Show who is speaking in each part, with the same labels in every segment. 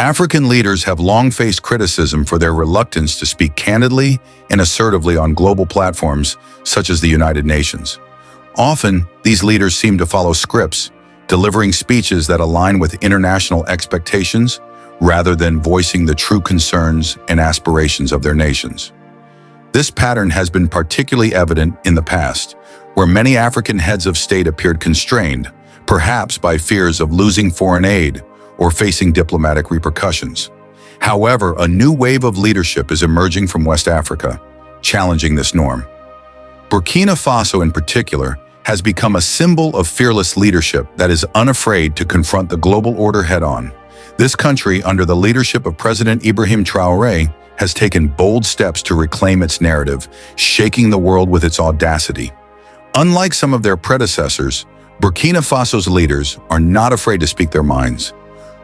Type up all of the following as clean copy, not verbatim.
Speaker 1: African leaders have long faced criticism for their reluctance to speak candidly and assertively on global platforms such as the United Nations. Often, these leaders seem to follow scripts, delivering speeches that align with international expectations rather than voicing the true concerns and aspirations of their nations. This pattern has been particularly evident in the past, where many African heads of state appeared constrained, perhaps by fears of losing foreign aid or facing diplomatic repercussions. However, a new wave of leadership is emerging from West Africa, challenging this norm. Burkina Faso, in particular, has become a symbol of fearless leadership that is unafraid to confront the global order head-on. This country, under the leadership of President Ibrahim Traoré, has taken bold steps to reclaim its narrative, shaking the world with its audacity. Unlike some of their predecessors, Burkina Faso's leaders are not afraid to speak their minds,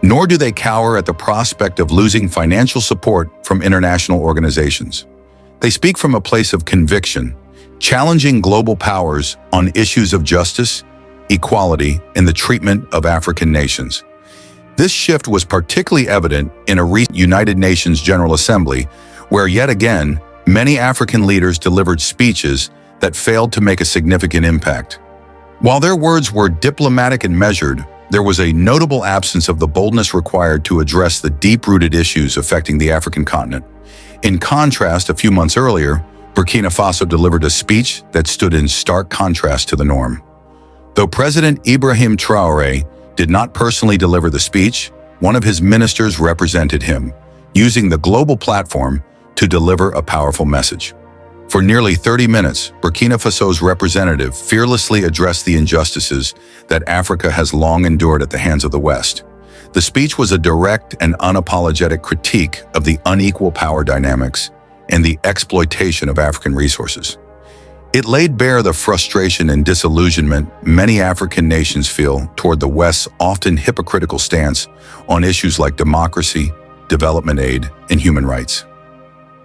Speaker 1: nor do they cower at the prospect of losing financial support from international organizations. They speak from a place of conviction, challenging global powers on issues of justice, equality, and the treatment of African nations. This shift was particularly evident in a recent United Nations General Assembly, where yet again, many African leaders delivered speeches that failed to make a significant impact. While their words were diplomatic and measured, there was a notable absence of the boldness required to address the deep-rooted issues affecting the African continent. In contrast, a few months earlier, Burkina Faso delivered a speech that stood in stark contrast to the norm. Though President Ibrahim Traoré did not personally deliver the speech, one of his ministers represented him, using the global platform to deliver a powerful message. For nearly 30 minutes, Burkina Faso's representative fearlessly addressed the injustices that Africa has long endured at the hands of the West. The speech was a direct and unapologetic critique of the unequal power dynamics and the exploitation of African resources. It laid bare the frustration and disillusionment many African nations feel toward the West's often hypocritical stance on issues like democracy, development aid, and human rights.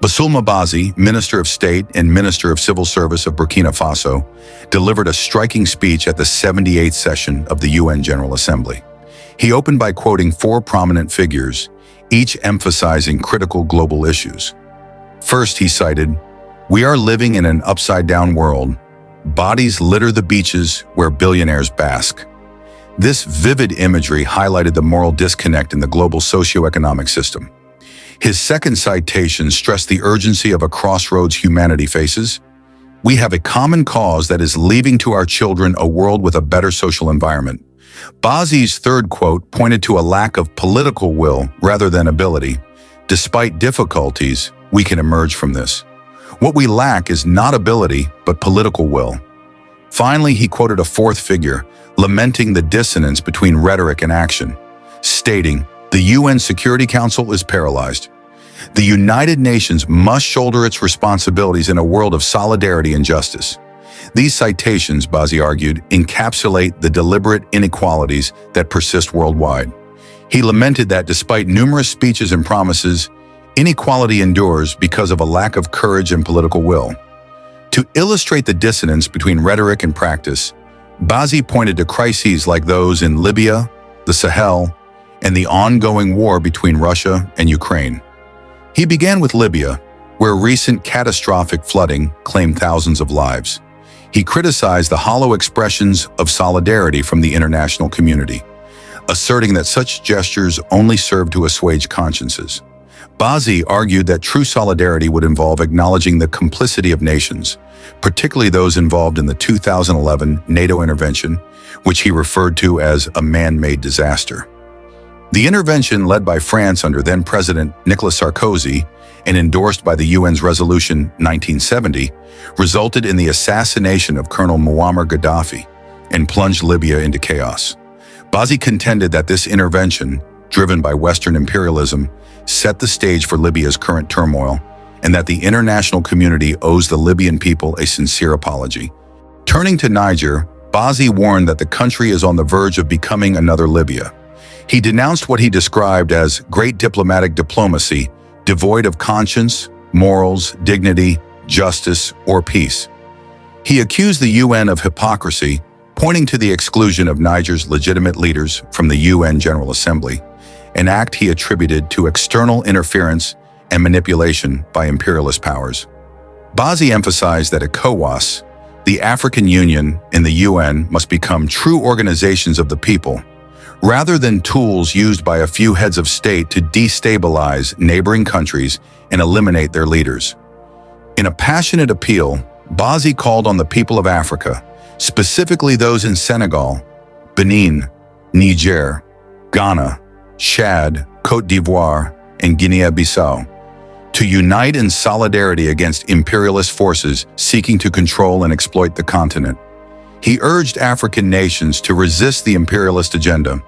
Speaker 1: Bassoulou Mabazi, Minister of State and Minister of Civil Service of Burkina Faso, delivered a striking speech at the 78th session of the UN General Assembly. He opened by quoting four prominent figures, each emphasizing critical global issues. First, he cited, "We are living in an upside-down world. Bodies litter the beaches where billionaires bask." This vivid imagery highlighted the moral disconnect in the global socioeconomic system. His second citation stressed the urgency of a crossroads humanity faces. "We have a common cause that is leaving to our children a world with a better social environment." Bazi's third quote pointed to a lack of political will rather than ability. "Despite difficulties, we can emerge from this. What we lack is not ability, but political will." Finally, he quoted a fourth figure, lamenting the dissonance between rhetoric and action, stating, "The UN Security Council is paralyzed. The United Nations must shoulder its responsibilities in a world of solidarity and justice." These citations, Bazi argued, encapsulate the deliberate inequalities that persist worldwide. He lamented that despite numerous speeches and promises, inequality endures because of a lack of courage and political will. To illustrate the dissonance between rhetoric and practice, Bazi pointed to crises like those in Libya, the Sahel, and the ongoing war between Russia and Ukraine. He began with Libya, where recent catastrophic flooding claimed thousands of lives. He criticized the hollow expressions of solidarity from the international community, asserting that such gestures only serve to assuage consciences. Bazi argued that true solidarity would involve acknowledging the complicity of nations, particularly those involved in the 2011 NATO intervention, which he referred to as a man-made disaster. The intervention, led by France under then-President Nicolas Sarkozy and endorsed by the UN's Resolution 1970, resulted in the assassination of Colonel Muammar Gaddafi and plunged Libya into chaos. Bazi contended that this intervention, driven by Western imperialism, set the stage for Libya's current turmoil, and that the international community owes the Libyan people a sincere apology. Turning to Niger, Bazi warned that the country is on the verge of becoming another Libya. He denounced what he described as great diplomatic diplomacy, devoid of conscience, morals, dignity, justice, or peace. He accused the UN of hypocrisy, pointing to the exclusion of Niger's legitimate leaders from the UN General Assembly, an act he attributed to external interference and manipulation by imperialist powers. Bozzi emphasized that ECOWAS, the African Union, and the UN must become true organizations of the people, rather than tools used by a few heads of state to destabilize neighboring countries and eliminate their leaders. In a passionate appeal, Bozzi called on the people of Africa, specifically those in Senegal, Benin, Niger, Ghana, Chad, Côte d'Ivoire, and Guinea-Bissau, to unite in solidarity against imperialist forces seeking to control and exploit the continent. He urged African nations to resist the imperialist agenda